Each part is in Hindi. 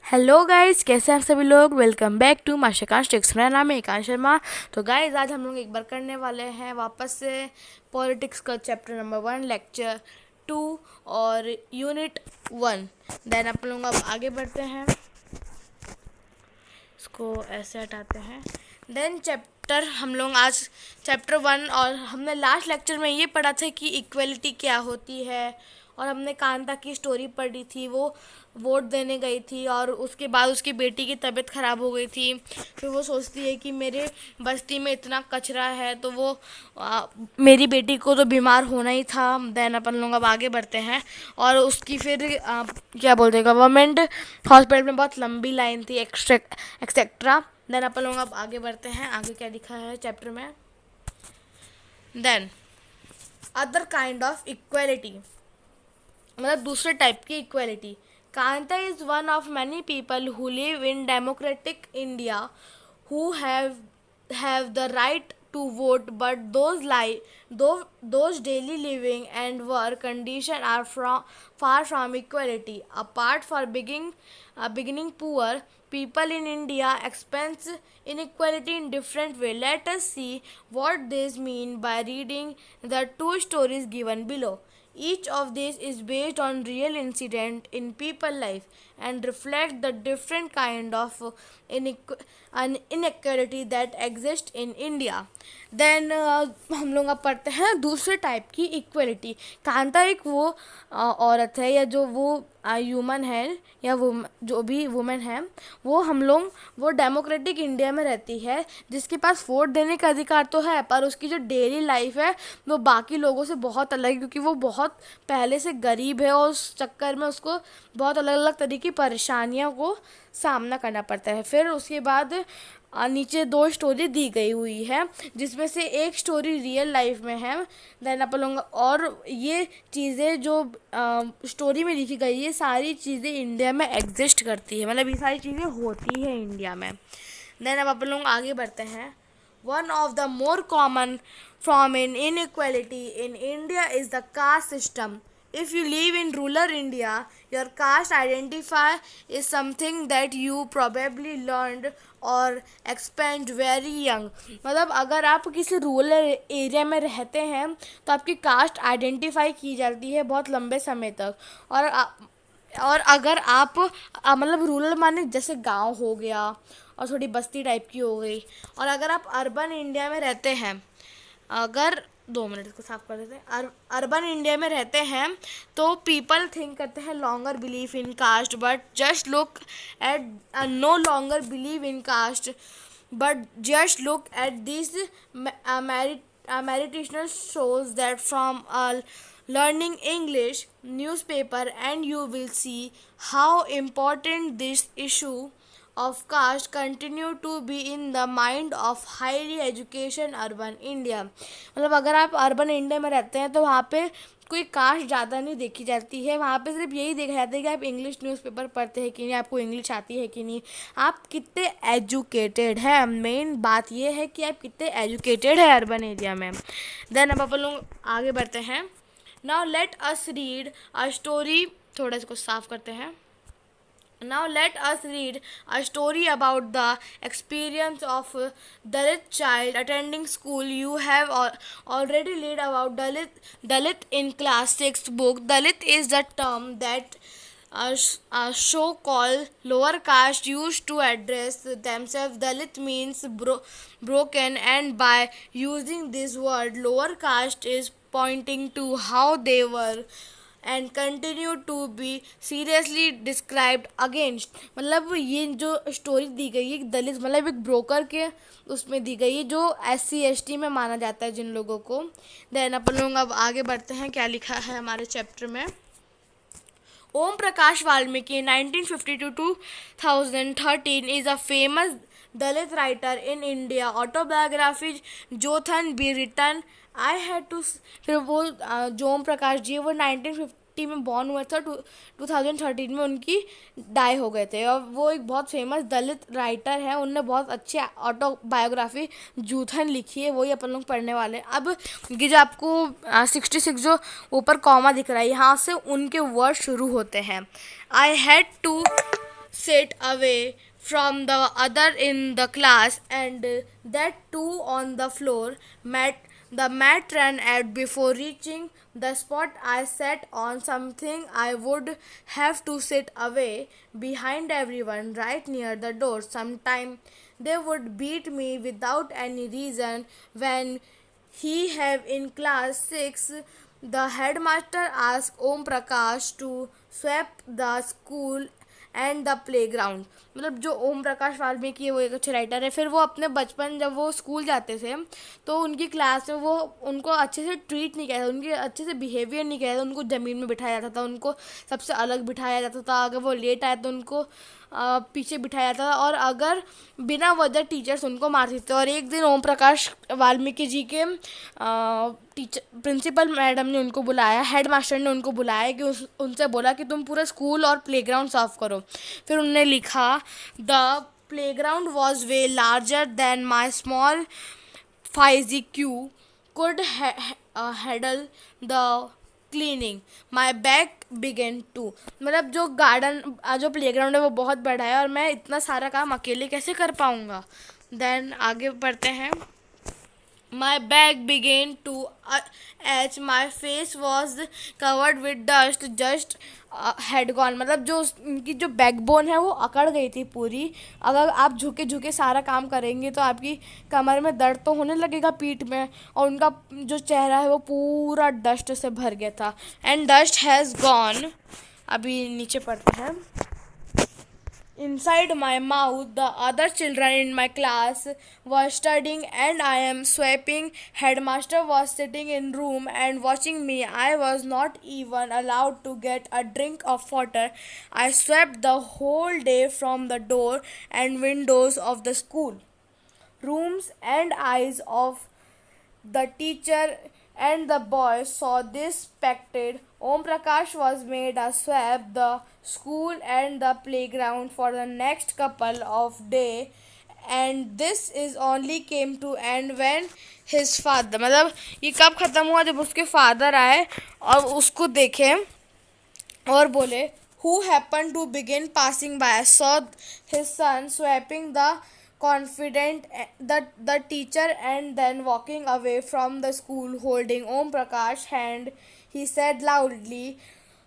हेलो गाइस, कैसे हैं आप सभी लोग। वेलकम बैक टू माशाकाश टेक्स। मेरा नाम है एकांश शर्मा। तो गाइस, आज हम लोग एक बार करने वाले हैं वापस से पॉलिटिक्स का चैप्टर नंबर 1 लेक्चर 2 और यूनिट 1। देन आप लोग अब आगे बढ़ते हैं, इसको ऐसे हटाते हैं। देन चैप्टर हम लोग आज चैप्टर 1, और हमने लास्ट लेक्चर में ये पढ़ा था कि इक्वलिटी क्या होती है, और हमने कांता की स्टोरी पढ़ी थी। वो वोट देने गई थी और उसके बाद उसकी बेटी की तबीयत ख़राब हो गई थी। फिर वो सोचती है कि मेरे बस्ती में इतना कचरा है, तो वो मेरी बेटी को तो बीमार होना ही था। देन अपन लोग अब आगे बढ़ते हैं, और उसकी फिर क्या बोलते हैं, गवर्नमेंट हॉस्पिटल में बहुत लंबी लाइन थी, एक्सेट्रा। देन अपन लोग अब आगे बढ़ते हैं, आगे क्या लिखा है चैप्टर में। Then other kind of equality, मतलब दूसरे टाइप की equality. Kanta is one of many people who live in democratic India who have the right to vote, but those daily living and work conditions are far from equality. Apart from beginning poor, people in India experience inequality in different way. Let us see what this mean by reading the two stories given below. Each of these is based on real incident in people life and reflect the different kind of inequality that exist in India. Then हम लोग अब पढ़ते हैं दूसरे टाइप की इक्वलिटी। कांता एक वो औरत है, या जो वो ह्यूमन है, या वो जो भी वुमेन है, वो डेमोक्रेटिक इंडिया में रहती है, जिसके पास वोट देने का अधिकार तो है, पर उसकी जो डेली लाइफ है वो बाकी लोगों से बहुत अलग है, क्योंकि वो बहुत पहले से गरीब है, और उस चक्कर में उसको बहुत अलग अलग तरीके की परेशानियों को सामना करना पड़ता है। फिर उसके बाद नीचे दो स्टोरी दी गई हुई है, जिसमें से एक स्टोरी रियल लाइफ में है। देन अपन लोग, और ये चीज़ें जो स्टोरी में लिखी गई है, सारी चीज़ें इंडिया में एग्जिस्ट करती है, मतलब ये सारी चीज़ें होती है इंडिया में। देन अब अपन लोग आगे बढ़ते हैं। One of the more common form in inequality in India is the caste system. If you live in rural India, your caste identifier is something that you probably learned or expand very young. मतलब अगर आप किसी रूरल एरिया में रहते हैं तो आपकी कास्ट आइडेंटिफाई की जाती है बहुत लंबे समय तक। और अगर आप मतलब रूरल माने जैसे गांव हो गया और थोड़ी बस्ती टाइप की हो गई, और अगर आप अर्बन इंडिया में रहते हैं, अगर 2 मिनट इसको साफ कर देते हैं, अर्बन इंडिया में रहते हैं, तो पीपल थिंक करते हैं longer believe in caste, but just look at no longer believe in caste, but just look at these meditational shows that from learning English newspaper, and you will see how important this issue of caste continue to be in the mind of highly education urban India. मतलब अगर आप अर्बन इंडिया में रहते हैं तो वहाँ पे कोई कास्ट ज़्यादा नहीं देखी जाती है। वहाँ पे सिर्फ यही देखा जाता है कि आप इंग्लिश न्यूज़पेपर पढ़ते हैं कि नहीं, आपको इंग्लिश आती है कि नहीं, आप कितने एजुकेटेड हैं। मेन बात ये है कि आप कितने एजुकेटेड हैं अर्बन एरिया में। देन अब अपन लोग आगे बढ़ते हैं। Now let us read a story, थोड़ा इसको साफ करते हैं। Now let us read a story about the experience of a Dalit child attending school. You have already read about Dalit in class 6 book. Dalit is the term that a so-called lower caste used to address themselves. Dalit means broken, and by using this word, lower caste is pointing to how they were and continue to be seriously described against। मतलब ये जो स्टोरी दी गई है दलित, मतलब एक ब्रोकर के उसमें दी गई है, जो SC ST में माना जाता है जिन लोगों को। देन अपन लोग अब आगे बढ़ते हैं, क्या लिखा है हमारे चैप्टर में। Om Prakash Valmiki 1950 to 2013 is a famous Dalit writer in India. Autobiography Jothan be written I had to। फिर वो जो ओम प्रकाश जी वो 1950 में बॉर्न हुए थे, 2013 में उनकी डाई हो गए थे, और वो एक बहुत फेमस दलित राइटर है। उनने बहुत अच्छी ऑटोबायोग्राफी जूथन लिखी है, वही अपन लोग पढ़ने वाले हैं। अब ये जो आपको 66 जो ऊपर कॉमा दिख रहा है, यहाँ से उनके वर्ड शुरू होते हैं। I had to sit away from the other in the class, and that too on the floor. The mat ran out before reaching the spot I sat on. Something I would have to sit away behind everyone, right near the door. Sometime they would beat me without any reason. When he have in class 6, the headmaster asked Om Prakash to sweep the school and the play ground. मतलब जो ओम प्रकाश वाल्मीकि है वो एक अच्छे राइटर है। फिर वो अपने बचपन जब वो स्कूल जाते थे तो उनकी क्लास में वो उनको अच्छे से ट्रीट नहीं किया था, उनके अच्छे से बिहेवियर नहीं किया था। उनको ज़मीन में बिठाया जाता था, उनको सबसे अलग बिठाया जाता था। अगर वो लेट आए तो उनको पीछे बिठाया जाता था, और अगर बिना वजह टीचर्स उनको मारते थे। और एक दिन ओम प्रकाश वाल्मीकि जी के टीचर प्रिंसिपल मैडम ने उनको बुलाया, हेड मास्टर ने उनको बुलाया कि उनसे बोला कि तुम पूरा स्कूल और प्लेग्राउंड साफ करो। फिर उन्होंने लिखा, the playground was way larger than my small 5GQ could handle the cleaning, my bag began to. मतलब जो गार्डन जो प्लेग्राउंड है वो बहुत बड़ा है और मैं इतना सारा काम अकेले कैसे कर पाऊँगा। देन आगे बढ़ते हैं। My bag began to itch. My face was covered with dust. Just had gone. मतलब जो उनकी जो बैकबोन है वो अकड़ गई थी पूरी। अगर आप झुके झुके सारा काम करेंगे तो आपकी कमर में दर्द तो होने लगेगा, पीठ में। और उनका जो चेहरा है वो पूरा डस्ट से भर गया था। And dust has gone. अभी नीचे पढ़ते हैं। Inside my mouth, the other children in my class were studying and I am sweeping. Headmaster was sitting in room and watching me. I was not even allowed to get a drink of water. I swept the whole day from the door and windows of the school, rooms and eyes of the teacher and the boys saw this spectacle. Om Prakash was made a sweep the school and the playground for the next couple of days, and this is only came to end when his father, मतलब ये कब ख़त्म हुआ, जब उसके फादर आए और उसको देखे और बोले, who happened to begin passing by, saw his son sweeping the confident the teacher and then walking away from the school holding Om Prakash's hand. He said loudly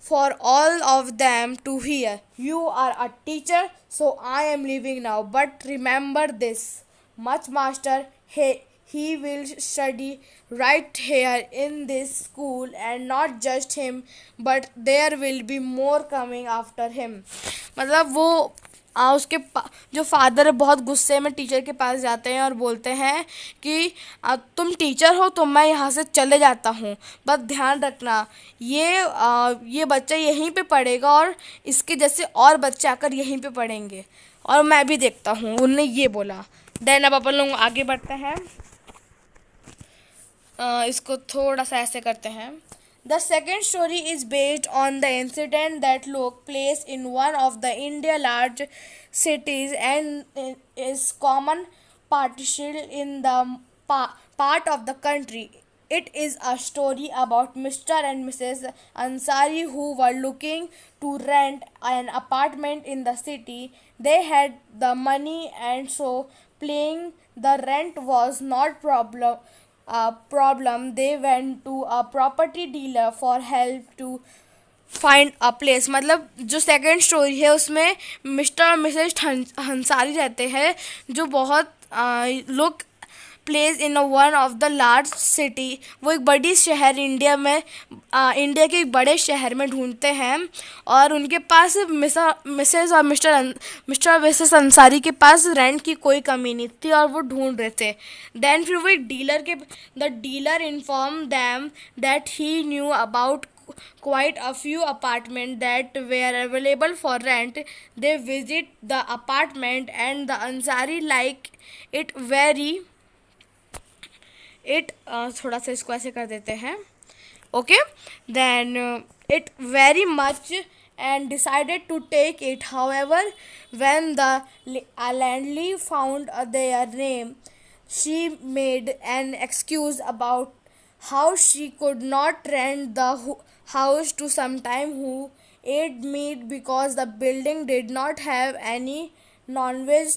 for all of them to hear, you are a teacher, so I am leaving now. But remember this much, master, he will study right here in this school, and not just him, but there will be more coming after him. मतलब वो उसके जो फादर है बहुत गुस्से में टीचर के पास जाते हैं और बोलते हैं कि तुम टीचर हो तो मैं यहाँ से चले जाता हूँ, बस ध्यान रखना ये बच्चा यहीं पे पढ़ेगा और इसके जैसे और बच्चे आकर यहीं पे पढ़ेंगे और मैं भी देखता हूँ। उनने ये बोला। देन अब अपन लोग आगे बढ़ते हैं। इसको थोड़ा सा ऐसे करते हैं। The second story is based on the incident that took place in one of the India large cities and is common partial in the part of the country. It is a story about Mr. and Mrs. Ansari who were looking to rent an apartment in the city. They had the money and so paying the rent was not problem. They went to a property dealer for help to find a place। मतलब जो सेकंड स्टोरी है उसमें मिस्टर और मिसेज हंसारी रहते हैं जो बहुत लोग place in one of the large city. वो एक बड़ी शहर इंडिया में इंडिया के एक बड़े शहर में ढूंढते हैं और उनके पास मिसेस और मिस्टर और मिसेस अंसारी के पास रेंट की कोई कमी नहीं थी और वो ढूंढ रहे थे। देन फिर वो एक the dealer inform them that he knew about quite a few apartments that were available for rent. They visit the apartment and the Ansari like it very थोड़ा सा इसको ऐसे कर देते हैं। Okay, then it very much and decided to take it. However, when the landlady found their name, she made an excuse about how she could not rent the house to sometime who ate meat because the building did not have any non-veg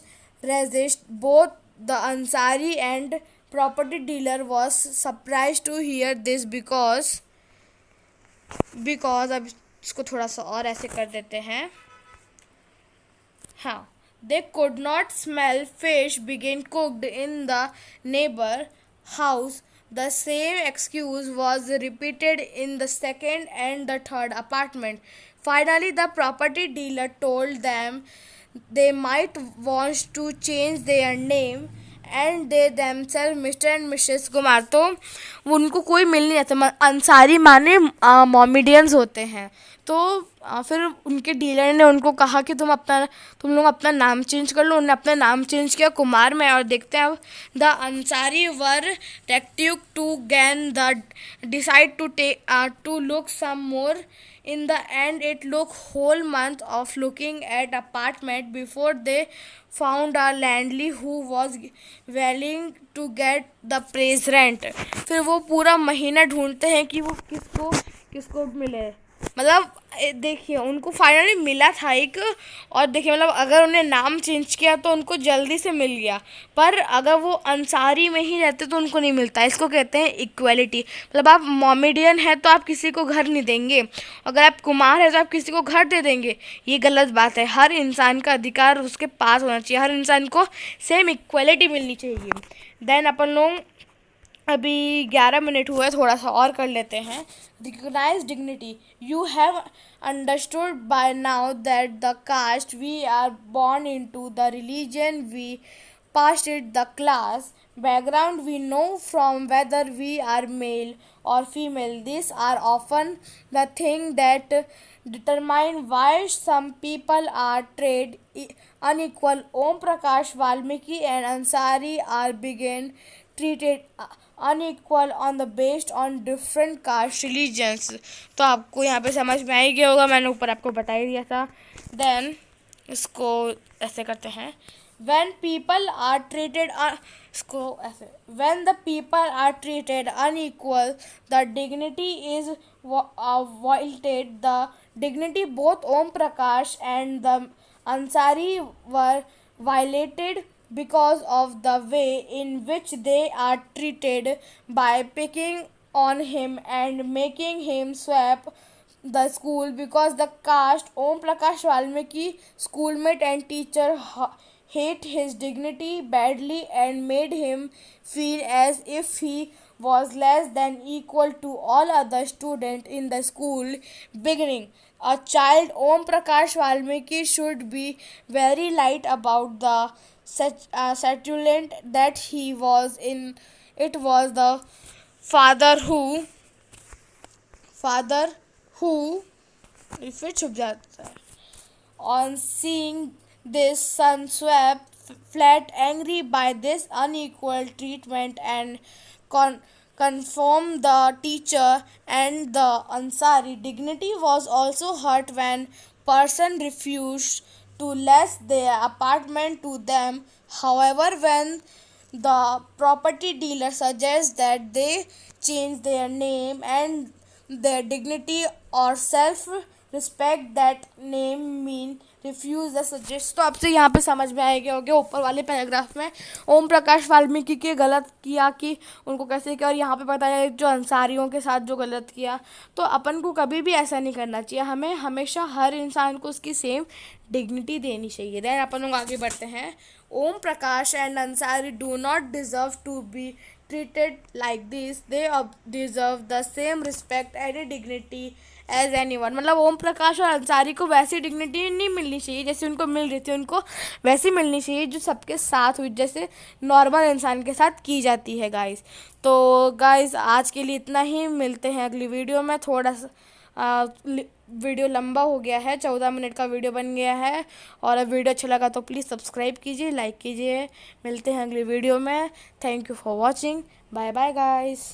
resist. Both the Ansari and property dealer was surprised to hear this because अब इसको थोड़ा सा और ऐसे कर देते हैं. हाँ, they could not smell fish being cooked in the neighbor house. The same excuse was repeated in the second and the third apartment. Finally, the property dealer told them they might want to change their name and they themselves mister and Mrs Kumar. तो उनको कोई मिल नहीं जाता. अंसारी माने मोमेडियंस होते हैं. तो फिर उनके डीलर ने उनको कहा कि तुम लोग अपना नाम चेंज कर लो. उन्होंने अपना नाम चेंज किया कुमार में. और देखते हैं अब the Ansari were reactive to gain the decide to look some more. In the end, it took whole month of looking at apartment before they found a landlady who was willing to get the price rent. फिर वो पूरा महीना ढूंढते हैं कि वो किसको मिले. मतलब देखिए उनको फाइनली मिला था एक. और देखिए मतलब अगर उन्हें नाम चेंज किया तो उनको जल्दी से मिल गया. पर अगर वो अंसारी में ही रहते तो उनको नहीं मिलता. इसको कहते हैं इक्वलिटी. मतलब आप मोमेडियन हैं तो आप किसी को घर नहीं देंगे. अगर आप कुमार हैं तो आप किसी को घर दे देंगे. ये गलत बात है. हर इंसान का अधिकार उसके पास होना चाहिए. हर इंसान को सेम इक्वलिटी मिलनी चाहिए. देन अपन लोग अभी 11 मिनट हुए, थोड़ा सा और कर लेते हैं. Recognise dignity. You have understood by now that the caste we are born into, the religion we past it, the class background we know from whether we are male or female. These are often the thing that determine why some people are treated unequal. Om Prakash Valmiki and Ansari are being treated unequal on the based on different caste religions. तो आपको यहाँ पे समझ में आ ही गया होगा. मैंने ऊपर आपको बता ही दिया था. देन इसको ऐसे करते हैं. when people are treated इसको ऐसे. when the people are treated unequal, the dignity is violated. The dignity both Om Prakash and the Ansari were violated because of the way in which they are treated by picking on him and making him swap the school because the caste. Om Prakash Valmiki schoolmate and teacher hate his dignity badly and made him feel as if he was less than equal to all other students in the school. Beginning a child, Om Prakash Valmiki should be very light about the satellite that he was in. It was the father who फिर छुप जाता है. On seeing this, son swept flat, angry by this unequal treatment, and confirmed the teacher and the Ansari. Dignity was also hurt when person refused to let their apartment to them. However, when the property dealer suggests that they change their name and their dignity or self-respect, that name mean refuse the suggestion. तो आपसे यहाँ पे समझ में आएगा हो गया ऊपर वाले पैराग्राफ में ओम प्रकाश वाल्मीकि के गलत किया कि उनको कैसे किया. और यहाँ पे बताया जो अंसारियों के साथ जो गलत किया. तो अपन को कभी भी ऐसा नहीं करना चाहिए. हमें हमेशा हर इंसान को उसकी सेम डिग्निटी देनी चाहिए. देन अपन लोग आगे बढ़ते हैं. Om Prakash and Ansari do not deserve to be treated like this. They deserve the same respect and dignity as anyone. मतलब ओम प्रकाश और अंसारी को वैसी डिग्निटी नहीं मिलनी चाहिए जैसे उनको मिल रही थी. उनको वैसी मिलनी चाहिए जो सबके साथ हुई, जैसे नॉर्मल इंसान के साथ की जाती है गाइस. तो गाइस आज के लिए इतना ही. मिलते हैं अगली वीडियो में. थोड़ा सा वीडियो लंबा हो गया है, 14 मिनट का वीडियो बन गया है. और अब वीडियो अच्छा लगा तो प्लीज़ सब्सक्राइब कीजिए, लाइक कीजिए. मिलते हैं अगली वीडियो में. Thank you for watching. Bye bye guys.